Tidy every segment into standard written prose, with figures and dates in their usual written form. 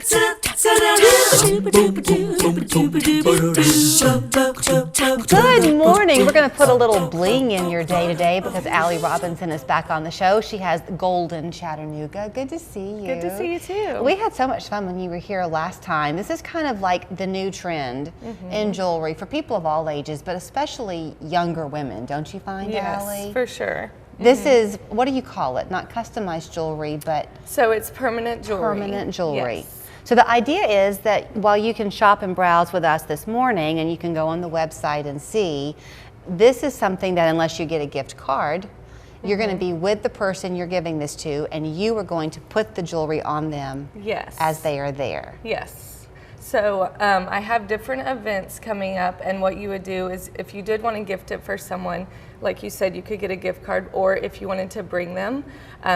Good morning. We're going to put a little bling in your day today because Allie Robinson is back on the show. She has Goldn Chattanooga. Good to see you. Good to see you too. We had so much fun when you were here last time. This is kind of like the new trend in jewelry for people of all ages, but especially younger women, don't you find, Allie? Yes, for sure. This is, what do you call it? Not customized jewelry, but... So it's permanent jewelry. Permanent jewelry. Yes. So the idea is that while you can shop and browse with us this morning, and you can go on the website and see, this is something that unless you get a gift card, you're going to be with the person you're giving this to, and you are going to put the jewelry on them as they are there. Yes. So I have different events coming up, and what you would do is if you did want to gift it for someone, like you said, you could get a gift card, or if you wanted to bring them.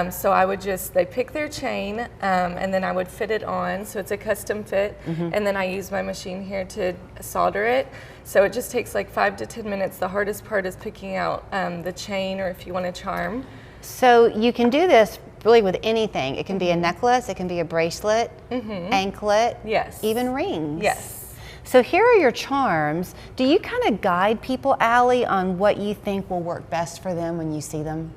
So I would they pick their chain, and then I would fit it on, so it's a custom fit, and then I use my machine here to solder it. So it just takes like 5 to 10 minutes. The hardest part is picking out the chain, or if you want a charm. So you can do this really with anything. It can be a necklace, it can be a bracelet, anklet, even rings. Yes. So here are your charms. Do you kind of guide people, Allie, on what you think will work best for them when you see them?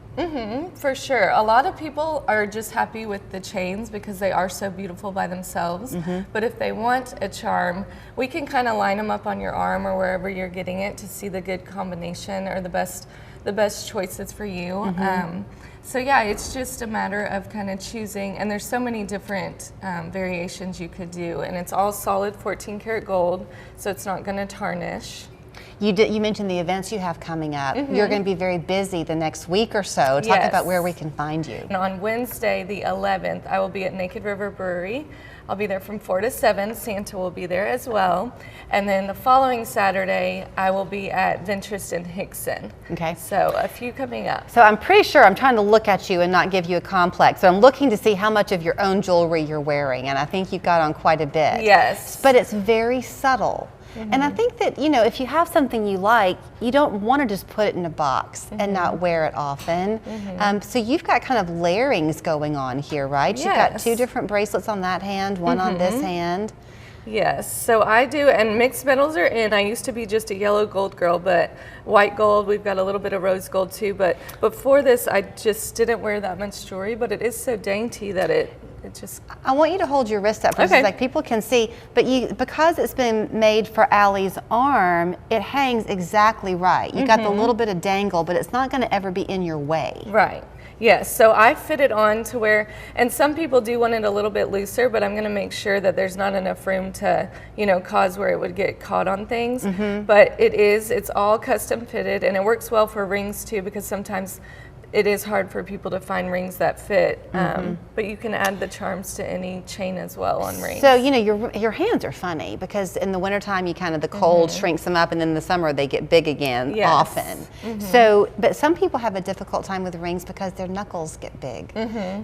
For sure. A lot of people are just happy with the chains because they are so beautiful by themselves. But if they want a charm, we can kind of line them up on your arm or wherever you're getting it to see the good combination or the best choices for you. So yeah, it's just a matter of kind of choosing, and there's so many different variations you could do, and it's all solid 14 karat gold, so it's not going to tarnish. You mentioned the events you have coming up. You're going to be very busy the next week or so. Talk about where we can find you. And on Wednesday, the 11th, I will be at Naked River Brewery. I'll be there from 4 to 7. Santa will be there as well. And then the following Saturday, I will be at Ventress in Hickson. Okay. So a few coming up. So I'm pretty sure I'm trying to look at you and not give you a complex. So I'm looking to see how much of your own jewelry you're wearing. And I think you've got on quite a bit. Yes. But it's very subtle. And I think that, if you have something you like, you don't want to just put it in a box and not wear it often. So you've got kind of layerings going on here, right? Yes. You've got 2 different bracelets on that hand, one on this hand. Yes, so I do, and mixed metals are in. I used to be just a yellow gold girl, but white gold, we've got a little bit of rose gold too. But before this, I just didn't wear that much jewelry, but it is so dainty that it just... I want you to hold your wrist up so like people can see, but because it's been made for Allie's arm, it hangs exactly right. You got the little bit of dangle, but it's not going to ever be in your way. Right. Yes, so I fit it on to where, and some people do want it a little bit looser, but I'm going to make sure that there's not enough room to, cause where it would get caught on things. But it's all custom fitted, and it works well for rings too, because sometimes it is hard for people to find rings that fit, but you can add the charms to any chain as well on rings. So, your hands are funny because in the wintertime, the cold shrinks them up, and then in the summer they get big again often. So, but some people have a difficult time with rings because their knuckles get big.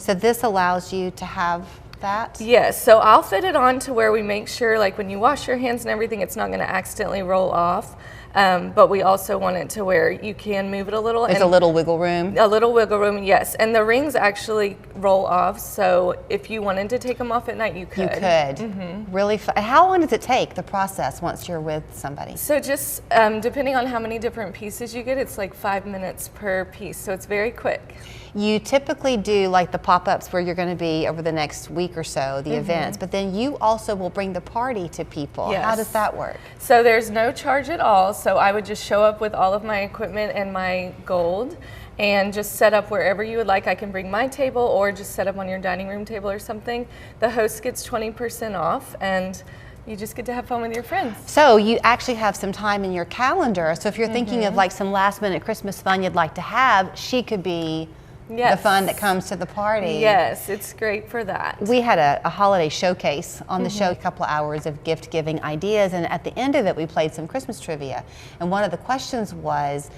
So this allows you to have that? Yes, so I'll fit it on to where we make sure, like when you wash your hands and everything, it's not going to accidentally roll off. But we also want it to where you can move it a little. There's a little wiggle room? A little wiggle room, yes. And the rings actually roll off, so if you wanted to take them off at night, you could. You could. Really fun. How long does it take, the process, once you're with somebody? So just depending on how many different pieces you get, it's like 5 minutes per piece, so it's very quick. You typically do like the pop-ups where you're going to be over the next week or so, the events, but then you also will bring the party to people. Yes. How does that work? So there's no charge at all, so I would just show up with all of my equipment and my gold and just set up wherever you would like. I can bring my table or just set up on your dining room table or something. The host gets 20% off, and you just get to have fun with your friends. So you actually have some time in your calendar. So if you're thinking of like some last minute Christmas fun you'd like to have, she could be the fun that comes to the party. Yes, it's great for that. We had a holiday showcase on the show, a couple of hours of gift giving ideas, and at the end of it we played some Christmas trivia. And one of the questions was,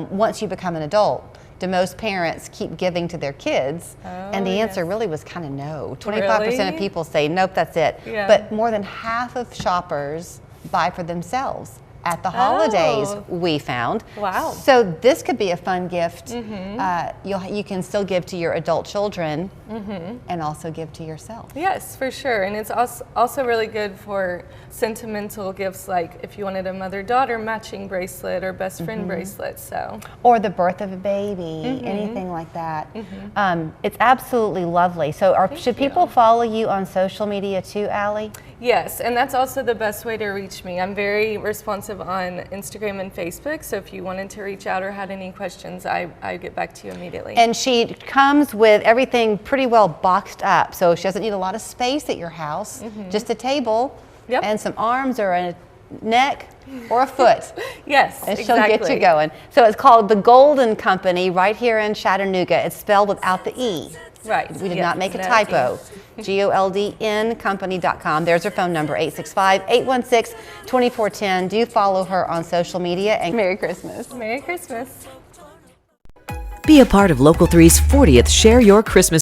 once you become an adult, do most parents keep giving to their kids? And the answer really was kind of no. 25% of people say, nope, that's it. But more than half of shoppers buy for themselves at the holidays, Oh. we found. Wow. So this could be a fun gift. You can still give to your adult children and also give to yourself. Yes, for sure. And it's also really good for sentimental gifts, like if you wanted a mother-daughter matching bracelet or best friend bracelet. So, Or the birth of a baby, anything like that. It's absolutely lovely. So should people follow you on social media too, Allie? yes, and that's also the best way to reach me. I'm very responsive on Instagram and Facebook, so if you wanted to reach out or had any questions, I get back to you immediately. And she comes with everything pretty well boxed up, so she doesn't need a lot of space at your house, just a table and some arms or a neck or a foot. Yes, And she'll get you going. So it's called the Goldn Company right here in Chattanooga. It's spelled without the E. Right. We did not make a typo. Goldn Company.com. There's her phone number, 865-816-2410. Do follow her on social media, and Merry Christmas. Merry Christmas. Be a part of Local 3's 40th Share Your Christmas